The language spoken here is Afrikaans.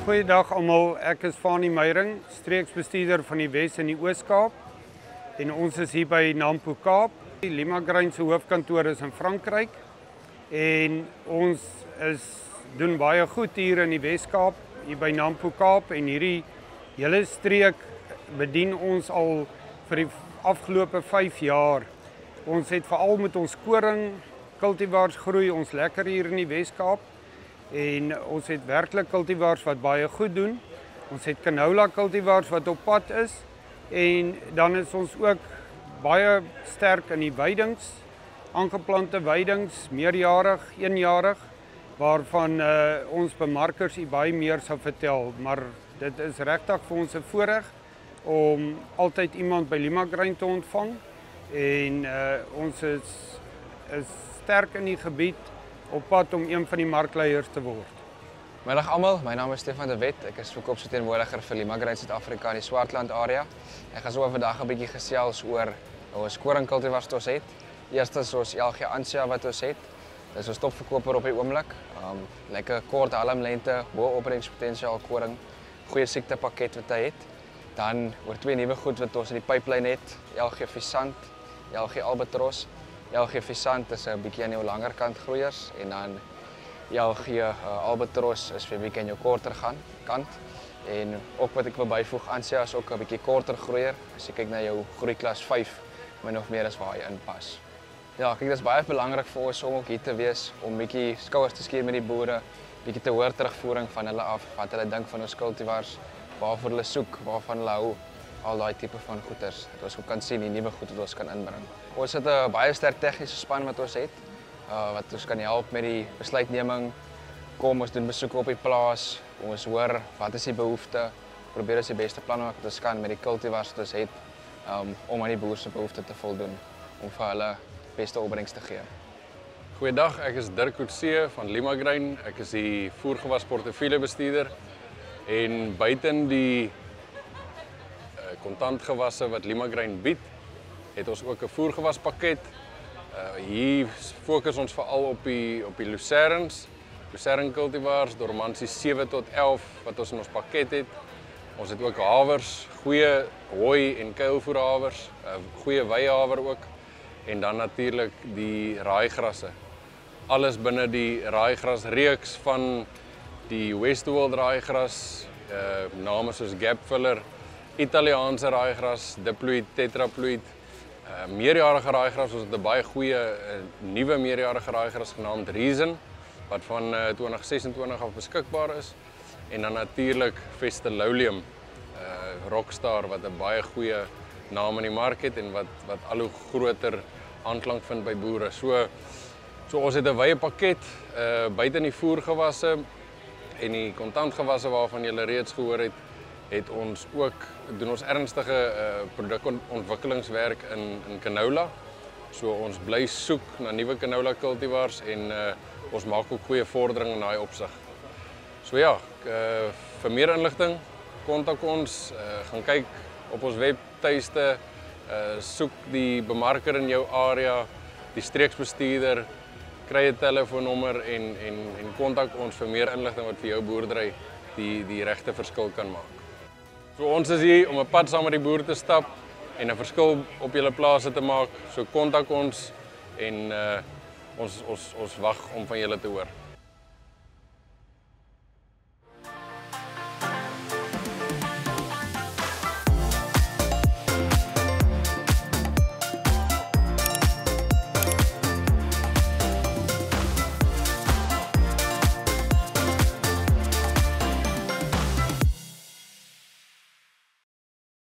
Goeiedag almal, ek is Fanie Meyering, streeksbestuurder van die Wes en die Oos-Kaap. En ons is hier by Nampo Kaap. Die Limagrain se hoofkantoor is in Frankryk. En ons doen baie goed hier in die Wes-Kaap, hier by Nampo Kaap. En hierdie hele streek bedien ons al vir die afgelope 5 jaar. Ons het veral met ons koring, cultivars groei ons lekker hier in die Wes-Kaap. En ons het werklik cultivars wat baie goed doen. Ons het canola cultivars wat op pad is. En dan is ons ook baie sterk in die weidings, aangeplante weidings, meerjarig, eenjarig, waarvan ons bemarkers baie meer sal vertel. Maar dit is regtig vir ons 'n voorreg om altyd iemand by Limagrain te ontvang. En ons is sterk in die gebied, op pad om een van die markleiers te word. Middag almal, my naam is Stefan de Wet. Ek is verkoopsverteenwoordiger vir Limagrain Suid-Afrika in die Swartland area. Ek gaan so vandag 'n bietjie gesels oor ons koringkultivars wat ons het. Eerstens ons LG Ansia wat ons het. Dis ons topverkoper op die oomblik. Lekker kort halmlengte, hoë opbrengspotensiaal koring, goeie siektepakket wat hy het. Dan oor twee nuwe goed wat ons in die pipeline het, LG Visant, LG Albatros. LG Visant is 'n bietjie aan jou langer kant groeiers en dan LG Albatros is vir 'n bietjie aan jou korter kant. En ook wat ek wil byvoeg, Ansia is ook 'n bietjie korter groeier. As jy kyk na jou groeiklas 5, min of meer is waar hy inpas. Ja, kyk, dit is baie belangrik vir ons om ook hier te wees, om bietjie skouers te skeer met die boere, bietjie te hoor terugvoering van hulle af, wat hulle dink van ons cultivars, waarvoor hulle soek, waarvan hulle hou. Al daai tipe van goeders, dat ons ook kan sien die nuwe goed wat ons kan inbring. Ons het 'n baie sterk tegniese span wat ons het, wat ons kan help met die besluitneming. Kom ons doen besoeke op die plaas, ons hoor wat is die behoefte, probeer ons die beste planne maak wat ons kan met die cultivars wat ons het, om aan die boer se behoefte te voldoen, om vir hulle beste opbrengs te gee. Goeiedag, ek is Dirk Coetzee van Limagrain. Ek is die voergewasportefeuljebestuurder en buiten die kontantgewasse wat Limagrain bied, het ons ook 'n voergewaspakket. Hier fokus ons veral op die lucernns, lucern cultivars, Dormansie 7 tot 11 wat ons in ons pakket het. Ons het ook hawers, goeie hooi en kuilvoerhawers, goeie weihaver ook en dan natuurlik die raaigrasse. Alles binne die raaigrasreeks van die Westwold raaigras, name soos Gapfiller, Italiaanse raaigras, diploid, tetraploid, meerjarige raaigras. Ons het 'n baie goeie nuwe meerjarige raaigras genaamd Reason wat van 2026 af beskikbaar is. En dan natuurlik Vestaloleum, Rockstar wat 'n baie goeie naam in die mark het en wat al hoe groter aanklank vind by boere. So ons het 'n wye pakket buite die voergewasse en die kontantgewasse waarvan jy reeds gehoor het. Doen ons ernstige produkontwikkelingswerk in canola. So ons bly soek na nuwe canola cultivars en ons maak ook goeie vordering in daai opsig. So ja, vir meer inligting, kontak ons, gaan kyk op ons webtuiste, soek die bemarker in jou area, die streeksbestuurder, kry 'n telefoonnommer en kontak ons vir meer inligting wat vir jou boerdery die regte verskil kan maak. So ons is hier om 'n pad saam met die boer te stap en 'n verskil op julle plase te maak. So kontak ons en ons wag om van julle te hoor.